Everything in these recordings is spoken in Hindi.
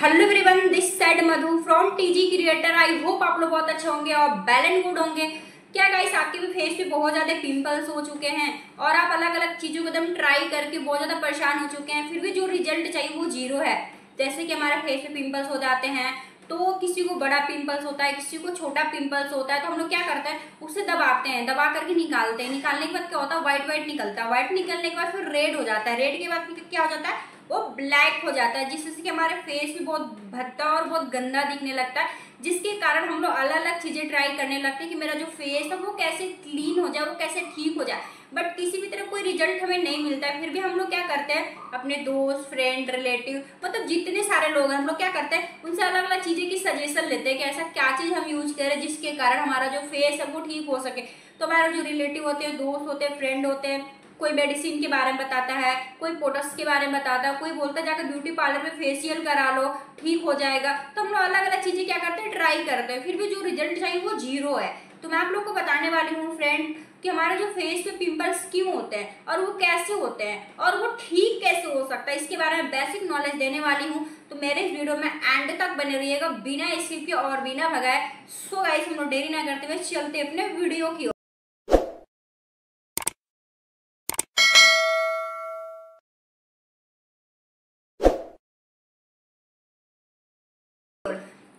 Hello everyone, this side Madhu from TG creator. I hope आप लोग बहुत अच्छे होंगे और वेल एंड गुड होंगे। क्या गाइस, आपके भी फेस पे बहुत ज्यादा पिंपल्स हो चुके हैं और आप अलग अलग चीजों को एकदम ट्राई करके बहुत ज्यादा परेशान हो चुके हैं, फिर भी जो रिजल्ट चाहिए वो जीरो है। जैसे कि हमारे फेस पे पिंपल्स हो जाते हैं, तो किसी को बड़ा पिंपल्स होता है, किसी को छोटा पिंपल्स होता है, तो हम लोग क्या करते हैं, उसे दबाते हैं, दबा करके निकालते हैं। निकालने के बाद क्या होता है, व्हाइट व्हाइट निकलता है। व्हाइट निकलने के बाद फिर रेड हो जाता है। रेड के बाद फिर क्या हो जाता है, वो ब्लैक हो जाता है, जिससे कि हमारे फेस भी बहुत भद्दा और बहुत गंदा दिखने लगता है। जिसके कारण हम लोग अलग अलग चीजें ट्राई करने लगते हैं कि मेरा जो फेस है वो कैसे क्लीन हो जाए, वो कैसे ठीक हो जाए, बट किसी भी तरह कोई रिजल्ट हमें नहीं मिलता है। फिर भी हम लोग क्या करते हैं, अपने दोस्त, फ्रेंड, रिलेटिव, मतलब जितने सारे लोग हैं, हम लोग क्या करते हैं, उनसे अलग अलग चीजें की सजेशन लेते हैं कि ऐसा क्या चीज हम यूज करें जिसके कारण हमारा जो फेस है वो ठीक हो सके। तो हमारे जो रिलेटिव होते हैं, दोस्त होते हैं, फ्रेंड होते हैं, कोई मेडिसिन के बारे में बताता है, कोई प्रोडक्ट्स के बारे में बताता है, कोई बोलता है जाकर ब्यूटी पार्लर में फेशियल करा लो, ठीक हो जाएगा। तो हम लोग अलग अलग चीजें क्या करते हैं, ट्राई करते हैं, फिर भी जो रिजल्ट चाहिए वो जीरो है। तो मैं आप लोग को बताने वाली हूँ फ्रेंड कि हमारे जो फेस पे पिंपल्स क्यों होते हैं और वो कैसे होते हैं और वो ठीक कैसे हो सकता है, इसके बारे में बेसिक नॉलेज देने वाली हूँ। तो मेरे इस वीडियो में एंड तक बने रहिएगा बिना स्किप के और बिना भगाए। सो गाइस, हम लोग देरी ना करते हुए चलते अपने वीडियो की।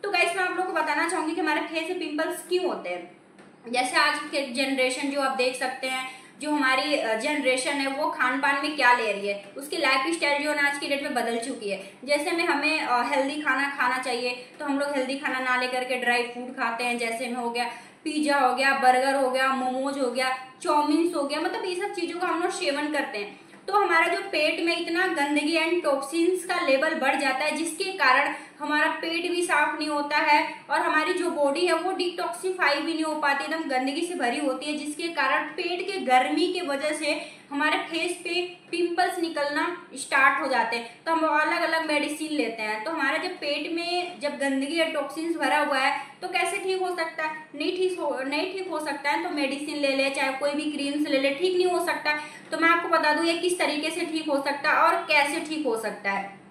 तो गाइस, मैं आप लोगों को बताना चाहूंगी कि हमारे फेस पे पिंपल्स क्यों होते हैं। जैसे आज के जनरेशन जो आप देख सकते हैं, जो हमारी जनरेशन है वो खान पान में क्या ले रही है, उसकी लाइफ स्टाइल जो है आज की डेट में बदल चुकी है। जैसे में हमें हेल्दी खाना खाना चाहिए, तो हम लोग हेल्दी खाना ना लेकर के ड्राई फूड खाते हैं। जैसे में हो गया पिज्जा, हो गया बर्गर, हो गया मोमोज, हो गया चाउमीन, हो गया, मतलब ये सब चीजों का हम लोग सेवन करते हैं। तो हमारा जो पेट में इतना गंदगी एंड टॉक्सिन्स का लेवल बढ़ जाता है, जिसके कारण हमारा पेट भी साफ नहीं होता है और हमारी जो बॉडी है वो डिटॉक्सिफाई भी नहीं हो पाती, एकदम गंदगी से भरी होती है, जिसके कारण पेट के गर्मी के वजह से हमारे फेस पे पिंपल्स निकलना स्टार्ट हो जाते हैं। तो हम अलग अलग मेडिसिन लेते हैं। तो हमारे जब पेट में जब गंदगी या टॉक्सिन्स भरा हुआ है तो कैसे ठीक हो सकता है, नहीं ठीक हो सकता है। तो मेडिसिन ले ले, चाहे कोई भी क्रीम्स ले ले, ठीक नहीं हो सकता। तो मैं आपको बता दूं ये किस तरीके से ठीक हो सकता है और कैसे ठीक हो सकता है।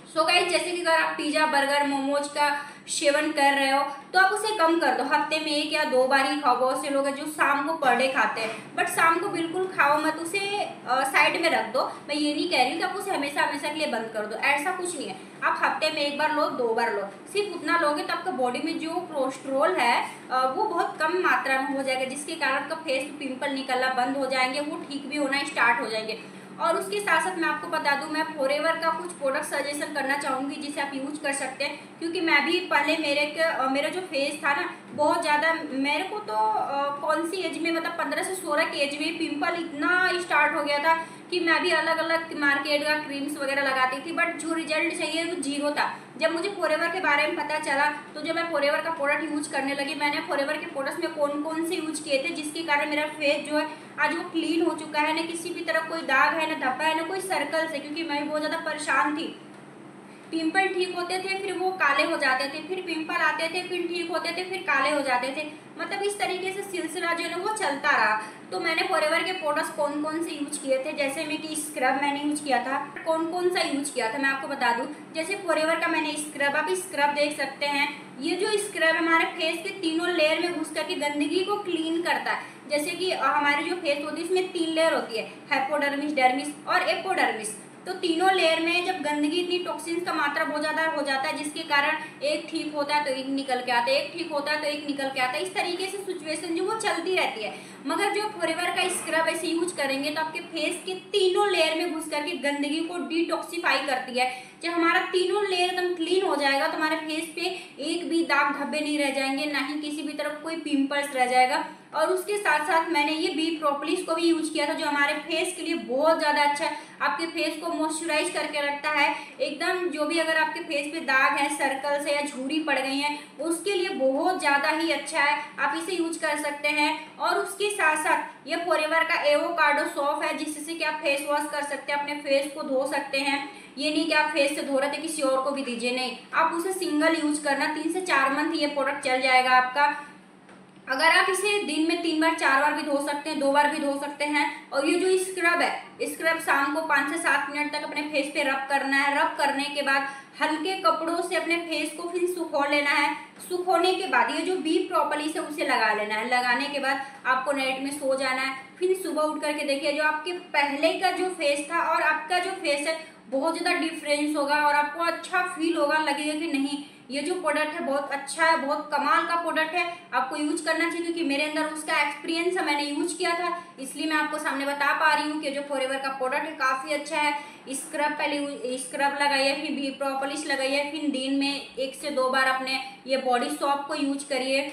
सो गाइस, जैसे कि अगर आप पिज्जा, बर्गर, मोमोज का सेवन कर रहे हो तो आप उसे कम कर दो। हफ्ते में 1 या 2 बार ही खाओ। बहुत से लोग हैं जो शाम को पर डे खाते हैं, बट शाम को बिल्कुल खाओ मत, उसे साइड में रख दो। मैं ये नहीं कह रही हूँ कि आप उसे हमेशा हमेशा के लिए बंद कर दो, ऐसा कुछ नहीं है। आप हफ्ते में 1 बार लो, 2 बार लो, सिर्फ उतना लोगे तो आपका बॉडी में जो कोलेस्ट्रॉल है वो बहुत कम मात्रा में हो जाएगा, जिसके कारण आपका फेस पिंपल निकलना बंद हो जाएंगे, वो ठीक भी होना स्टार्ट हो जाएंगे। और उसके साथ साथ मैं आपको बता दूं, मैं फॉरएवर का कुछ प्रोडक्ट सजेशन करना चाहूंगी जिसे आप यूज कर सकते हैं। क्योंकि मैं भी पहले मेरा जो फेस था ना, बहुत ज़्यादा, मेरे को तो कौन सी एज में, मतलब 15 से 16 की एज में पिंपल इतना स्टार्ट हो गया था कि मैं भी अलग अलग मार्केट का क्रीम्स वगैरह लगाती थी, बट जो रिजल्ट चाहिए वो जीरो था। जब मुझे फॉरएवर के बारे में पता चला तो जब मैं फॉरएवर का प्रोडक्ट यूज करने लगी, मैंने फॉरएवर के प्रोडक्ट्स में कौन कौन से यूज किए थे जिसके कारण मेरा फेस जो है आज वो क्लीन हो चुका है, ना किसी भी तरह कोई दाग है, ना धब्बा है, ना कोई सर्कल्स है। क्योंकि मैं बहुत ज़्यादा परेशान थी। पिंपल ठीक होते थे, फिर वो काले हो जाते थे, फिर पिंपल आते थे, फिर ठीक होते थे, फिर काले हो जाते थे, मतलब इस तरीके से सिलसिला जो है ना वो चलता रहा। तो मैंने फॉरएवर के प्रोडक्ट्स कौन कौन से यूज किए थे, जैसे में कि स्क्रब मैंने यूज किया था। कौन कौन सा यूज किया था मैं आपको बता दूं। जैसे फॉरएवर का मैंने स्क्रब, आप स्क्रब देख सकते हैं। ये जो स्क्रब हमारे फेस के तीनों लेयर में घुस करके गंदगी को क्लीन करता है। जैसे कि हमारी जो फेस होती है इसमें 3 लेयर होती है, हाइपोडर्मिस, डर्मिस और एपोडर्मिस। तो तीनों लेयर में जब गंदगी, इतनी टॉक्सिन्स का मात्रा बहुत ज्यादा हो जाता है, जिसके कारण एक ठीक होता है तो एक निकल के आता है, एक ठीक होता है तो एक निकल के आता है, इस तरीके से सिचुएशन जो वो चलती रहती है। मगर जो फॉरएवर का स्क्रब ऐसे यूज करेंगे तो आपके फेस के तीनों लेयर में घुस करके गंदगी को डिटॉक्सिफाई करती है। जब हमारा तीनों लेयर एकदम क्लीन हो जाएगा तो हमारे फेस पे एक भी दाग धब्बे नहीं रह जाएंगे, ना ही किसी भी तरफ कोई पिंपल्स रह जाएगा। और उसके साथ साथ मैंने ये बी प्रोपोलिस को भी यूज किया था, जो हमारे फेस के लिए बहुत ज्यादा अच्छा है। आपके फेस को मॉइस्चराइज करके रखता है एकदम। जो भी अगर आपके फेस पे दाग है, सर्कल्स है या झुर्री पड़ गई है, उसके लिए बहुत ज्यादा ही अच्छा है, आप इसे यूज कर सकते हैं। और उसके साथ साथ ये फॉरएवर का एवोकाडो सोप है, जिससे कि आप फेस वॉश कर सकते हैं, अपने फेस को धो सकते हैं। ये नहीं कि आप फेस से धो रहे थे किसी और को भी दीजिए, नहीं, आप उसे सिंगल यूज करना, 3 से 4 मंथ ये प्रोडक्ट चल जाएगा आपका। अगर आप इसे दिन में 3 बार 4 बार भी धो सकते हैं, 2 बार भी धो सकते हैं। और ये जो स्क्रब है, स्क्रब शाम को 5 से 7 मिनट तक अपने फेस पे रब करना है। रब करने के बाद हल्के कपड़ों से अपने फेस को फिर सुखो लेना है। सुखोने के बाद ये जो बी प्रोपोलिस है उसे लगा लेना है। लगाने के बाद आपको नाइट में सो जाना है। फिर सुबह उठ करके देखिए जो आपके पहले का जो फेस था और आपका जो फेस है बहुत ज़्यादा डिफरेंस होगा और आपको अच्छा फील होगा, लगेगा कि नहीं ये जो प्रोडक्ट है बहुत अच्छा है, बहुत कमाल का प्रोडक्ट है, आपको यूज करना चाहिए। क्योंकि मेरे अंदर उसका एक्सपीरियंस है, मैंने यूज किया था, इसलिए मैं आपको सामने बता पा रही हूँ कि जो फॉरएवर का प्रोडक्ट है काफ़ी अच्छा है। स्क्रब पहले स्क्रब लगाइए, फिर बी प्रोपोलिस लगाइए, फिर दिन में 1 से 2 बार अपने ये बॉडी सॉप को यूज करिए,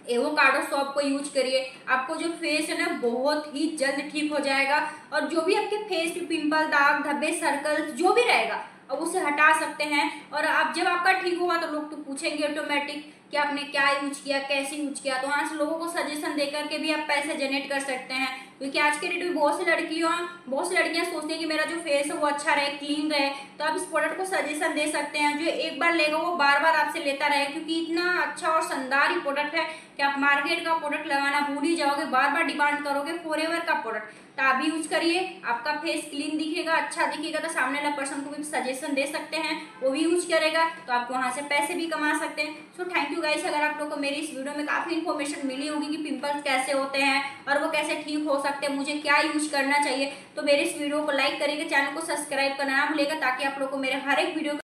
एवोकाडो सॉप को यूज करिए। आपको जो फेस है ना बहुत ही जल्द ठीक हो जाएगा और जो भी आपके फेस पे पिंपल, दाग धब्बे, सर्कल्स जो भी रहेगा अब उसे हटा सकते हैं। और आप जब आपका ठीक होगा तो लोग तो पूछेंगे ऑटोमेटिक कि आपने क्या यूज किया, कैसे यूज किया। तो वहाँ से लोगों को सजेशन दे करके भी आप पैसे जनरेट कर सकते हैं। क्योंकि आज के डेट में बहुत सी लड़कियां सोचती हैं कि मेरा जो फेस है वो अच्छा रहे, क्लीन रहे। तो आप इस प्रोडक्ट को सजेशन दे सकते हैं। जो एक बार लेगा वो बार बार आपसे लेता रहे, क्योंकि इतना अच्छा और शानदार ही प्रोडक्ट है कि आप मार्केट का प्रोडक्ट लगाना भूल ही जाओगे, बार बार डिमांड करोगे फॉरएवर का प्रोडक्ट। तो आप भी यूज करिए, आपका फेस क्लीन दिखेगा, अच्छा दिखेगा, तो सामने वाला पर्सन को भी सजेशन दे सकते हैं, वो भी यूज करेगा, तो आप वहां से पैसे भी कमा सकते हैं। So thank you guys. अगर आप लोग को मेरी इस वीडियो में काफी इन्फॉर्मेशन मिली होगी कि पिंपल्स कैसे होते हैं और वो कैसे ठीक हो सकते हैं, मुझे क्या यूज करना चाहिए, तो मेरे इस वीडियो को लाइक करिएगा, चैनल को सब्सक्राइब करना ना भूलिएगा, ताकि आप लोग को मेरे हर एक वीडियो